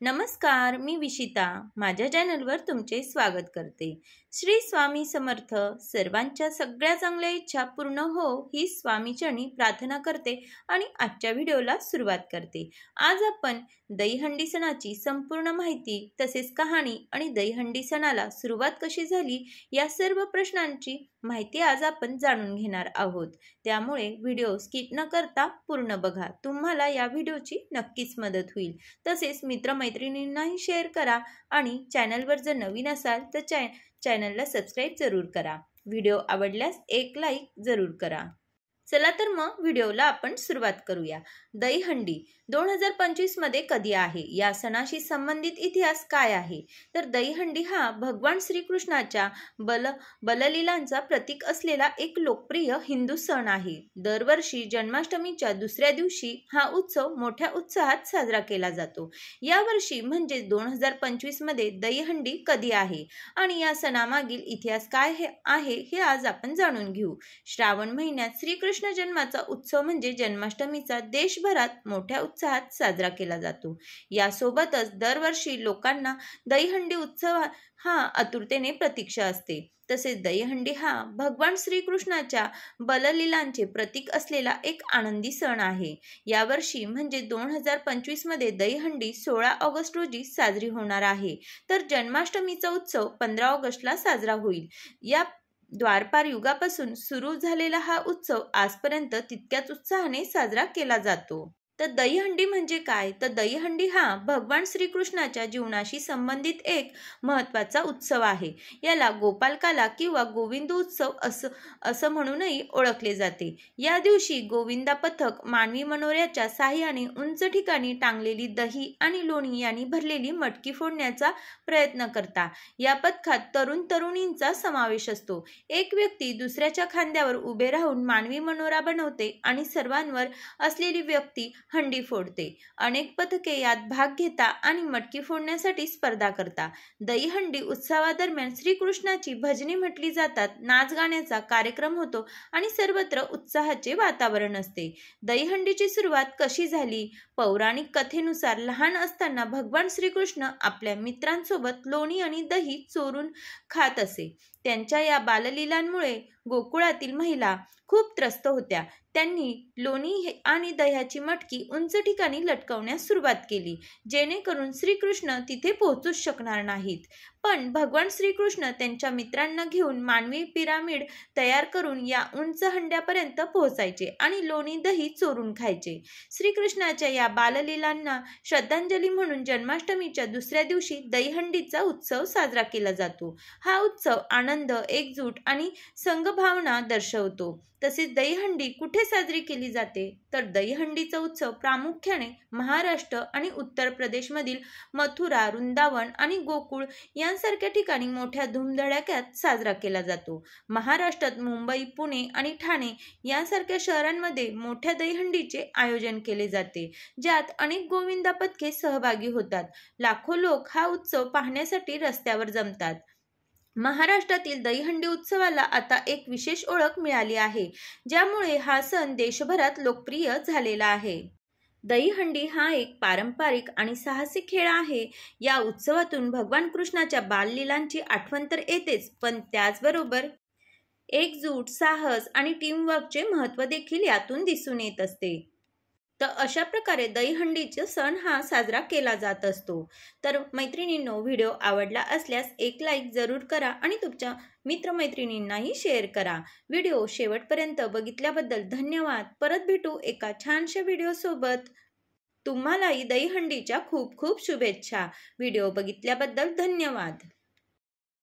नमस्कार, मी विशिता माझ्या चॅनलवर तुमचे स्वागत करते। श्री स्वामी समर्थ। सर्वांच्या सगळ्या चांगल्या इच्छा पूर्ण हो ही स्वामीचरणी प्रार्थना करते आणि आजच्या व्हिडिओला सुरुवात करते। आज आपण दहीहंडी सणाची संपूर्ण माहिती तसेच कहाणी आणि दहीहंडी सणाला सुरुवात कशी झाली या सर्व प्रश्नांची माहिती आज आपण जाणून घेणार आहोत। त्यामुळे व्हिडिओ स्किप न करता पूर्ण बघा, तुम्हाला या व्हिडिओची नक्कीच मदत होईल। तसेच मित्रमैत्रिणींनाही शेअर करा आणि चॅनलवर जर नवीन असाल तर चॅनलला सबस्क्राइब जरूर करा। व्हिडिओ आवडल्यास एक लाईक जरूर करा। चला तर मग व्हिडिओला आपण सुरुवात करूया। दहीहंडी 2025 मध्ये कधी आहे, या सणाशी संबंधित इतिहास काय आहे? तर दहीहंडी हा भगवान श्रीकृष्णाच्या बललीलांचा प्रतीक असलेला एक लोकप्रिय हिंदू सण आहे। दरवर्षी जन्माष्टमीच्या दुसऱ्या दिवशी हा उत्सव मोठ्या उत्साहात साजरा केला जातो। यावर्षी म्हणजे 2025 मध्ये दहीहंडी कधी आहे आणि या सणामागील इतिहास काय आहे हे आज आपण जाणून घेऊ। श्रावण महिन्यात श्रीकृष्ण जन्माचा उत्सव म्हणजे जन्माष्टमीचा देशभरात मोठ्या उत्साहात साजरा केला जातो। यासोबतच दरवर्षी लोकांना दहीहंडी उत्सव हा आतुरतेने प्रतीक्षा असते। तसेच दहीहंडी हा भगवान श्रीकृष्णाच्या बललीलांचे प्रतीक असलेला एक आनंदी सण आहे। यावर्षी म्हणजे 2025 मध्ये दहीहंडी 16 ऑगस्ट रोजी साजरी होणार आहे, तर जन्माष्टमीचा उत्सव 15 ऑगस्टला साजरा होईल। या द्वापार युगापासून सुरू झालेला हा उत्सव आजपर्यंत तितक्याच उत्साहाने साजरा केला जातो। तर दहीहंडी म्हणजे काय? तर दहीहंडी हा भगवान श्रीकृष्णाच्या जीवनाशी संबंधित एक महत्त्वाचा उत्सव आहे। याला गोपालकाला किंवा गोविंद उत्सव असं म्हणूनही ओळखले जाते। या दिवशी गोविंदा पथक मानवी मनोऱ्याच्या साहाय्याने उंच ठिकाणी टांगलेली दही आणि लोणी यांनी भरलेली मटकी फोडण्याचा प्रयत्न करतात। या पथकात तरुण तरुणींचा समावेश असतो। एक व्यक्ती दुसऱ्याच्या खांद्यावर उभे राहून मानवी मनोरा बनवते आणि सर्वांवर असलेली व्यक्ती हंडी फोडते। अनेक पथके यात भाग घेतात आणि मटकी फोडण्यासाठी स्पर्धा करतात। दहीहंडी उत्सवादरम्यान श्रीकृष्णाची भजने म्हटली जातात, नाच गाण्याचा कार्यक्रम होतो आणि सर्वत्र उत्साहाचे वातावरण असते। दहीहंडीची सुरुवात कशी झाली? पौराणिक कथेनुसार लहान असताना भगवान श्रीकृष्ण आपल्या मित्रांसोबत लोणी आणि दही चोरून खात असे। त्यांच्या या बाललीलांमुळे गोकुळातील महिला खूप त्रस्त होत्या। त्यांनी लोणी आणि दह्याची मटकी उंच ठिकाणी लटकवण्यास सुरुवात केली, जेणेकरून श्रीकृष्ण तिथे पोहोचूच शकणार नाहीत। पण भगवान श्रीकृष्ण त्यांच्या मित्रांना घेऊन मानवी पिरामिड तयार करून या उंच हंड्यापर्यंत पोहोचायचे आणि लोणी दही चोरून खायचे। श्रीकृष्णाच्या या बाललीलांना श्रद्धांजली म्हणून जन्माष्टमीच्या दुसऱ्या दिवशी दहीहंडीचा उत्सव साजरा केला जातो। हा उत्सव आनंद, एकजूट आणि संघभावना दर्शवतो। तसेच दहीहंडी कुठे साजरी केली जाते? तर दहीहंडीचा उत्सव प्रामुख्याने महाराष्ट्र आणि उत्तर प्रदेशमधील मथुरा, वृंदावन आणि गोकुळ यांसारख्या ठिकाणी मोठ्या धूमधडाक्यात साजरा केला जातो। महाराष्ट्रात मुंबई, पुणे आणि ठाणे यांसारख्या शहरांमध्ये मोठ्या दहीहंडीचे आयोजन केले जाते, ज्यात अनेक गोविंदा पथके सहभागी होतात। लाखो लोक हा उत्सव पाहण्यासाठी रस्त्यावर जमतात। महाराष्ट्रातील दहीहंडी उत्सवाला आता एक विशेष ओळख मिळाली आहे, ज्यामुळे हा सण देशभरात लोकप्रिय झालेला आहे। दहीहंडी हा एक पारंपरिक आणि साहसी खेळ आहे। या उत्सवातून भगवान कृष्णाच्या बाललीलांची आठवण तर येतेच, पण त्याचबरोबर एकजूट, साहस आणि टीमवर्कचे महत्त्व देखील यातून दिसून येत असते। तर अशा प्रकारे दहीहंडीचा सण हा साजरा केला जात असतो। तर मैत्रिणींनो, व्हिडिओ आवडला असल्यास एक लाईक जरूर करा आणि तुमच्या मित्रमैत्रिणींनाही शेअर करा। व्हिडिओ शेवटपर्यंत बघितल्याबद्दल धन्यवाद। परत भेटू एका छानशा व्हिडिओ सोबत। तुम्हालाही दहीहंडीच्या खूप खूप शुभेच्छा। व्हिडिओ बघितल्याबद्दल धन्यवाद।